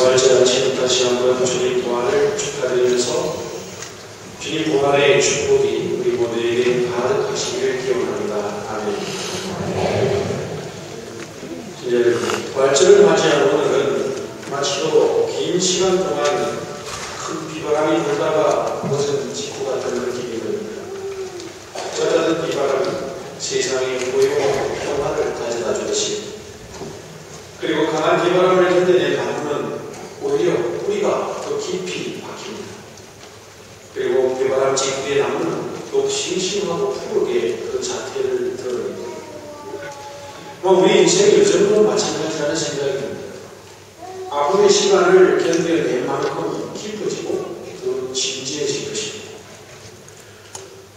부활절 아침 다시 한번 주님 부활을 축하드리면서 주님 부활의 축복이 우리 모두에게 가득하시기를 기원합니다. 아멘. 이제 부활절을 맞이한 오늘은 마치도 긴 시간 동안 큰 비바람이 불다가 무슨 직후 같은 느낌이 듭니다. 쩌다든 비바람이 세상에 고요하고 평화를 가져다 주듯이, 그리고 강한 비바람을 견뎌낸 나무는 오히려 뿌리가 더 깊이 박힙니다. 그리고 비바람 직후의 나무는 더욱 싱싱하고 푸르게 그 자태를 드러냅니다. 우리 인생의 요즘도 마찬가지라는 생각이 듭니다. 아픔의 시간을 견뎌낸 만큼 깊어지고 더 진지해질 것입니다.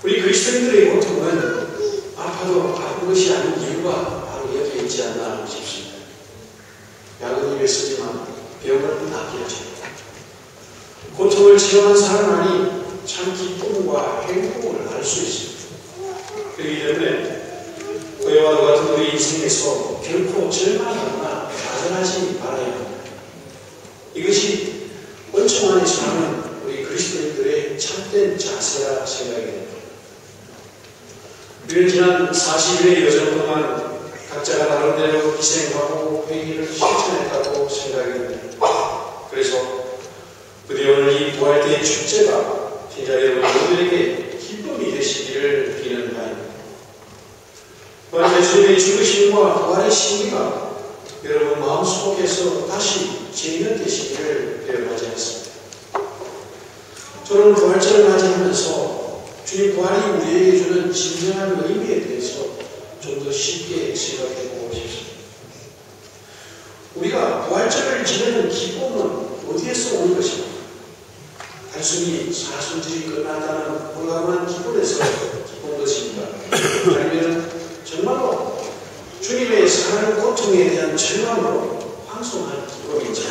우리 그리스도인들의 고통은 아파도 아픈 것이 아닌 이유가 바로 여기에 있지 않나 싶습니다. 약은 입에 쓰지만 병은 낫게 하죠. 고통을 체험한 사람만이 참 기쁨과 행복을 알 수 있습니다. 그렇기 때문에 그와 같은 우리 인생에서 결코 절망하거나 좌절하지 말아야 합니다. 이것이 원청 안에 사는 우리 그리스도인들의 참된 자세라 생각이 됩니다. 우리는 지난 40일의 여정 동안 각자가 나름대로 희생하고 회의를 실천했다고 생각이 됩니다. 그래서 부디 오늘 이 부활대의 축제가 진짜 여러분 모두에게 기쁨이 되시기를 비는 바입니다. 또한 예수님의 죽으심과 부활의 신비가 여러분 마음속에서 다시 재현되시기를 기원하지 않습니다. 저는 부활절을 맞이하면서 주님 부활이 우리에게 주는 진정한 의미에 대해서 좀 더 쉽게 생각해보고 싶습니다. 우리가 부활절을 지내는 기쁨은 어디에서 오는 것입니까? 단순히 사순절이 끝났다는 홀가분한 기쁨에서 기쁜 것입니까? 아니면 정말로 주님의 사랑 고통에 대한 절망으로 황송한 기쁨인지.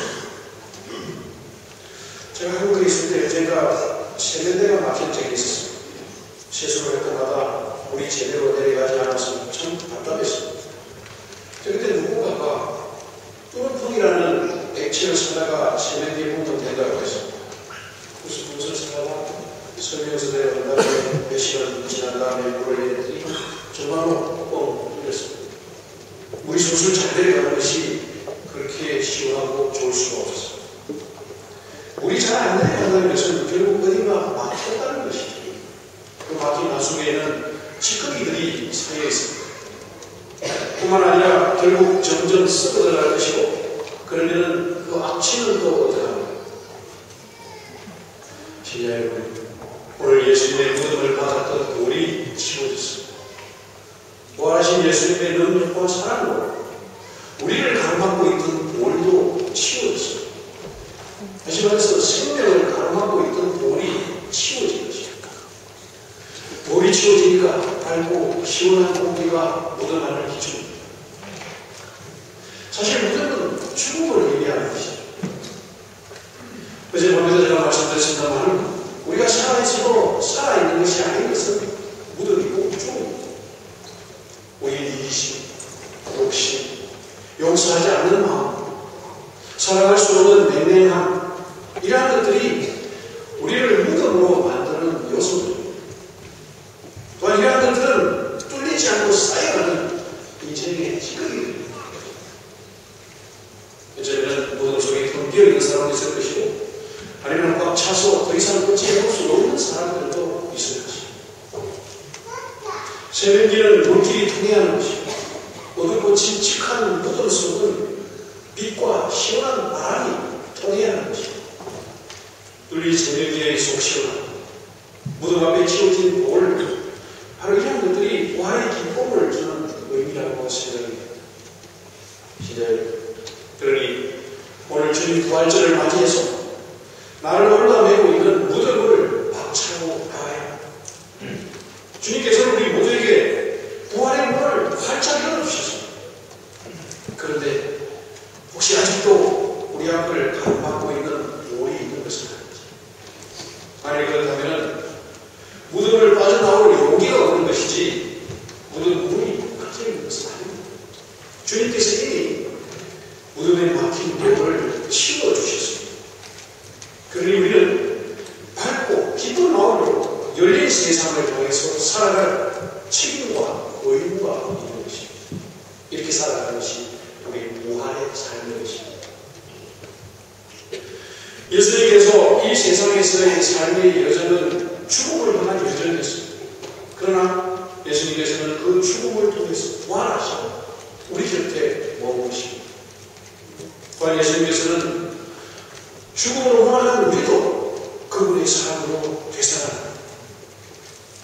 제가 한국에 있을 때 제가 세면대가 막힌 적이 있었습니다. 세수를 할 때마다 물이 제대로 내려가지 않아서 참 답답했습니다. 그때 누군가가 뚜루풍이라는 액체를 사다가 세면대에 묻으면 된다고 했습니다. 그래서 무엇을 사다가 설명서대로 한 다음에 몇 시간 지난 다음에 물을 내더니 정말로 뻥 뚫렸습니다. 물이 술술 잘 내려가는 것이 그렇게 시원하고 좋을 수가 없었습니다. 물이 잘 안 내려간다는 것은 결국 어디가 막혔다는 것이죠. 그 막힌 나속에는 찌꺼기들이 쌓여 있습니다. 뿐만 아니라 결국 점점 썩어 들어갈 것이고, 그러면은 그 악취는 또 어떡합니까? 시자 여러분, 오늘 예수님의 무덤을 받았던 돌이 치워졌습니다. 부활하신 예수님의 능력과 사랑으로 우리를 가로막고 있던 돌도 치워졌습니다. 다시 말해서 생명을 가로막고 있던 돌이 치워진 것입니다. 돌이 치워지니까 밝고 시원한 공기가 무덤 안을 비춥니다. 사실 무덤은 죽음을 의미하는 것이죠. 어제 밤에도 제가 말씀드렸습니다만, 우리가 살아있어도 살아있는 것이 아닌 것은 무덤이고 죽음입니다. 우리의 이기심, 욕심, 용서하지 않는 마음, 살아갈 수 없는 냉랭함, 이러한 것들이 우리를 무덤으로 만드는 요소들입니다. 또한 이러한 것들은 뚫리지 않고 쌓여가는 인생의 찌꺼기들입니다. 어쩌면 무덤 속에 텅 비어있는 사람도 있을 것이고, 아니면 꽉 차서 더 이상 끄집어낼 수 없는 사람들도 있을 것입니다. 새벽에는 물길이 통해하는 것이고, 어둡고 칙칙한 무덤 속은 빛과 시원한 바람이 통해야 하는 것입니다. 뚫린 새벽에 속 시원한 무덤 앞에 치워진 돌, 바로 이런 것들이 부활의 기쁨을 주는 의미라고 생각합니다. 그러니 오늘 주님 부활절을 맞이해서 나를 올라매고 있는 무덤을 박차고 나가야 합니다. 주님께서는 우리 모두에게 부활의 문을 활짝 열어주셨습니다. 그런데 혹시 아직도 우리 앞을 가로막고 있는 돌이 있는 것은 아닌지, 만약 그렇다면 무덤을 빠져나올 용기가 없는 것이지 무덤 문이 막혀 있는 것은 아닙니다. 주님께서 이미 무덤에 막힌 돌을 치워주셨습니다. 우리 부활의 삶의 것입니다. 예수님께서 이 세상에서의 삶의 여정은 죽음을 향한 여정이었습니다. 그러나 예수님께서는 그 죽음을 통해서 부활하시고 우리 곁에 머무르십니다. 또한 예수님께서는 죽음으로 부활한 우리도 그분의 삶으로 되살아납니다.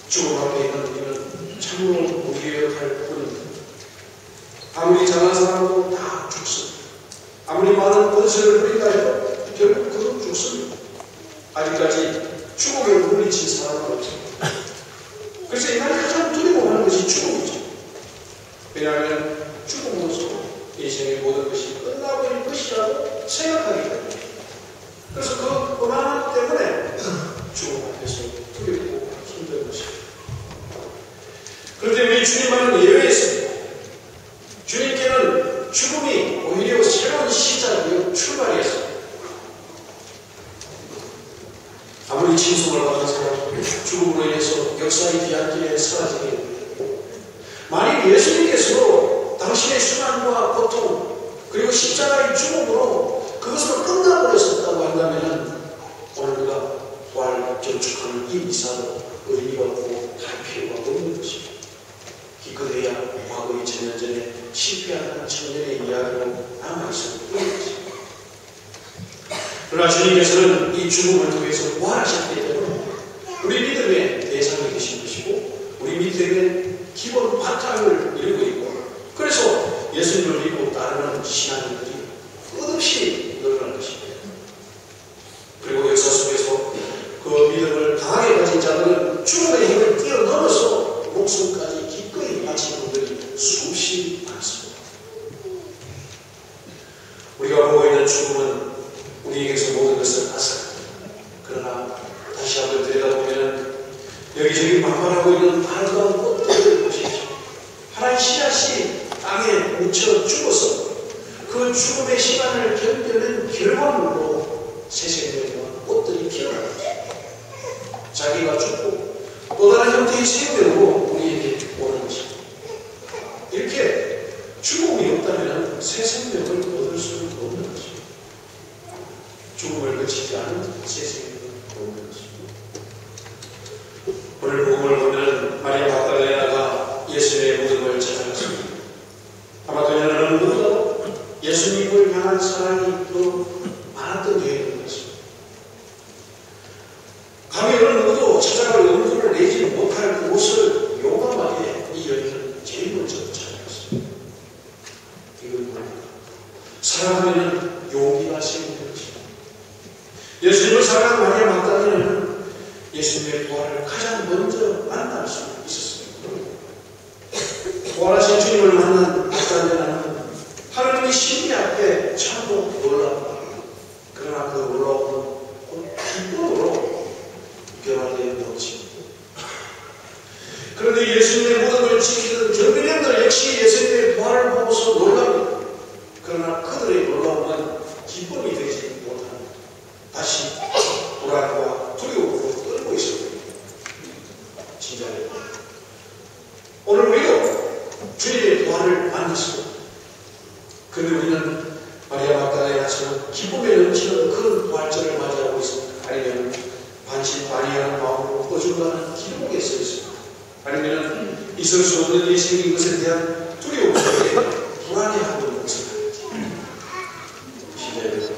죽음 앞에 있는 우리는 참으로 무기력할 뿐입니다. 아무리 잘난 사람도 다 죽습니다. 아무리 많은 권세를 부린다 해도 결국 그도 죽습니다. 아직까지 죽음을 물리친 사람은 없습니다. 그래서 인간이 가장 두려워하는 것이 죽음이죠. 왜냐하면 죽음으로써 인생의 모든 것이 끝나버릴 것이라고 생각하기 때문에. 그래서 그 고난 때문에 죽음 앞에서 두렵고 힘든 것입니다. 그런데 우리 주님과는 예외였습니다. 주님께는 죽음이 오히려 새로운 시작이요 출발이었습니다. 아무리 칭송을 받은 사람, 죽음으로 인해서 역사의 뒤안길에 사라지게 됩니다. 만일 예수님께서 당신의 순환과 고통 그리고 십자가의 죽음으로 그것으로 끝나버렸었다고 한다면 오늘 우리가 부활을 경축하는 이 미사도 의미가 없고 할 필요가 없는 것입니다. 기껏해야 과거의 천년전에 실패한 청년의 이야기로 남아있을 뿐입니다. 그러나 주님께서는 이 죽음을 통해서 부활하셨기 때문에 우리 믿음의 대상이 되신 것이고 우리 믿음의 기본 바탕을 이루고 있고 그래서 예수님을 믿고 따르는 신앙인들이 끝없이 늘어난 것입니다. 그리고 역사 속에서 그 믿음을 강하게 가진 자들은 죽음의 힘을 뛰어넘어서 목숨까지 기꺼이 바친 분들이 수없이 많습니다. 우리가 보고 있는 죽음은 우리에게서 모든 것을 앗아갑니다. 그러나 다시 한번 들여다보면 여기저기 만발하고 있는 아름다운 꽃들을 보십시오. 하나의 씨앗이 땅에 묻혀 죽어서 그 죽음의 시간을 견뎌낸 결과물로 새 생명과 꽃들이 피어납니다. 자기가 죽고 또 다른 형태의 생명으로 우리에게 오는 것입니다. 이렇게 죽음이 없다면 새 생명을 얻을 수는 없는 것입니다. 죽음을 거치지 않은 새 생명을 얻는 것입니다. 오늘 복음을 보면 마리아 막달레나가 예수님의 무덤을 찾아갔습니다. 아마 그녀는 누구도 예수님을 향한 사랑이 더 많았던 여인인 것입니다. 감히 어느 누구도 찾아갈 엄두를 내지 못할 그곳을 용감하게 이 여인은 제일 먼저 찾아갔습니다. 이건 뭡니까? 사랑하면 용기가 생기는 것입니다. 예수님을 사랑한 마리아 막달레나는 예수님의 부활을 가장 먼저 만날 수 있었습니다. 부활하신 주님을 만난 막달레나는 하나님의 신비 앞에 참으로 놀랍다. 그러나 그 놀라움은 기쁨으로 변화되어 넘칩니다. 그런데 예수님의 무덤을 지키던 경비병들 역시 예수님의 부활을 보고서 놀랍니다. 그러나 그들의 놀라움은 기쁨이 되지 못합니다. 다시 불안과 두려움으로 떨고 있습니다. 진짜요. 오늘 우리도 주님의 부활을 만났습니다. 그런데 우리는 마리아 막달레나처럼 기쁨에 넘치는 그런 부활절을 맞이하고 있습니다. 아니면 반신반의하는 마음으로 어중간한 기록에 서 있습니다. 아니면 있을 수 없는 일이 생긴 것에 대한 두려움 때문에 불안해하고 있는 것을 합니다. 시대에서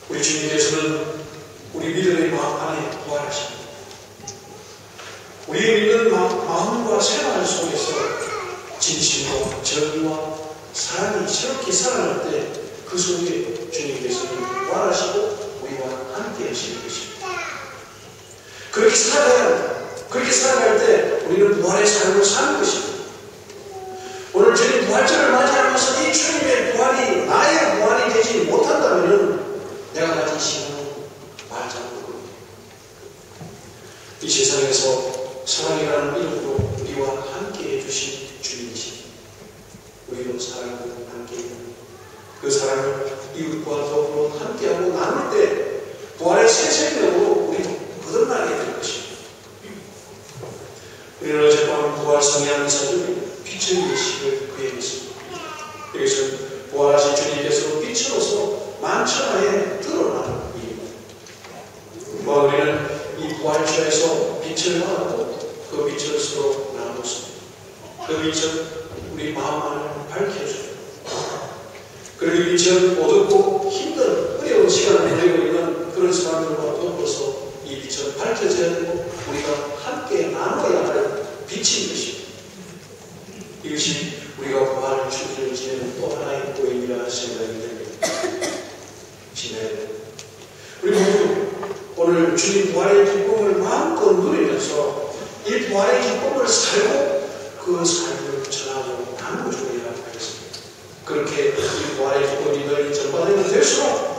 우리 주님께서는 우리 믿음의 마음 안에 부활하십니다. 우리의 믿는 마음과 생활 속에서 진실과 정의와 사랑이 새롭게 살아날 때 그 속에 주님께서는 부활하시고 우리와 함께 하시는 것입니다. 그렇게 살아가야 합니다. 그렇게 살아갈 때 우리는 부활의 삶을 사는 것입니다. 오늘 주님 부활절을 맞이하면서 이 주님의 부활이 나의 부활이 되지 못한다면 내가 가진 신앙은 말자고 그럽니다. 이 세상에서 사랑이라는 이름으로 우리와 함께 해주신 주님이십니다. 우리도 사랑으로 함께 있는 그 사랑을 이웃과 더불어 함께하고 나눌 때 부활의 새 생명으로 우리도 거듭나게 될 것입니다. 우리는 어젯밤 부활 성향 사전에 빛의 예식을 구행했습니다. 이것은 부활하신 주님께서 빛으로서 만천하에 드러나는 일입니다. 우리는 이 부활주에서 빛을 받았고 그 빛을 서로 나눴습니다. 그 빛은 우리 마음 안을 밝혀줍니다. 그리고 이 빛을 어둡고 힘든 어려운 시간을 보내고 있는 그런 사람들과 더불어서 이 빛은 밝혀져야 되고 우리가 함께 나눠야 할 빛인 것입니다. 이것이 우리가 부활의 주기를 지내는 또 하나의 모임이라 생각이 됩니다. 지내야 됩니다. 우리 모두 오늘 주님 부활의 기쁨을 마음껏 누리면서 이 부활의 기쁨을 살고 그 삶을 전하고 나눠줘야 하겠습니다. 그렇게 이 부활의 기쁨이 늘 전파되면 될수록